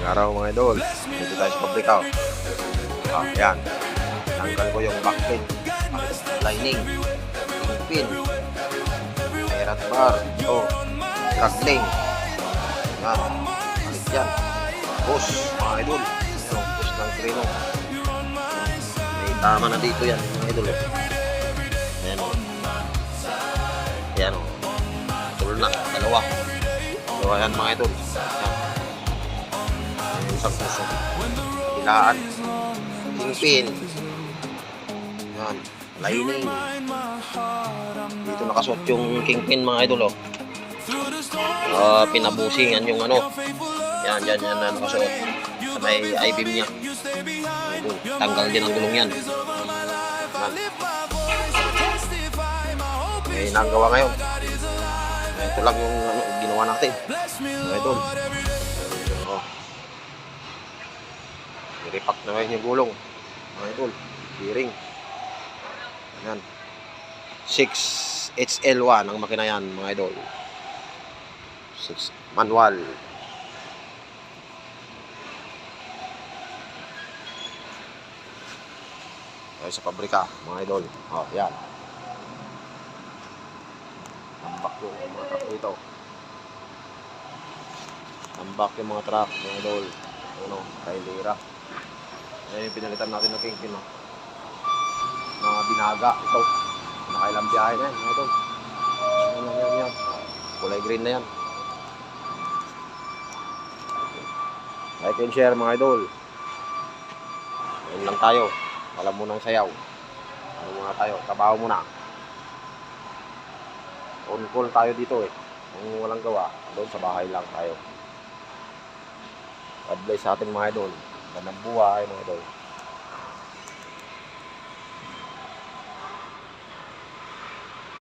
Araw mga idol, dito tayo sa pabrika. Yan. Tanggal ko yung backplate, lining, pin, aerat bar, ito, crackling. Yan, balik yan. Push mga idol, yung push ng treno. May tama na dito yan mga idol. Ayan o. Ayan o. Tulo na, dalawa. Dalawa yan mga idol. Yan. Isang puso, ilaan, kingpin, yan, lining. Dito nakasuot yung kingpin mga idol. Pinabusingan yung ano, yan na nakasuot sa may I-beam nya. Tanggal din ang gulong yan. May nagawa ngayon. Ito lang yung ano, ginawa natin mga idol. Repack na ngayon yung gulong mga idol, bearing yan, 6HL1 ang makina yan mga idol, 6 manual. Tayo sa pabrika mga idol. Yan, tambak yung mga truck dito, tambak yung mga truck mga idol. Ano, kailira. Ayan yung pinalitan natin ng kingpin, no? Mga binaga ito. Nakailang biyahe na yan, ito. Yan. Kulay green na yan. Like and share mga idol. Ayan lang tayo. Alam mo nang sayaw. Ano muna tayo, trabaho muna. On call tayo dito eh. Kung walang gawa, doon sa bahay lang tayo. God bless sa ating mga idol. Ganang buhay mga idol.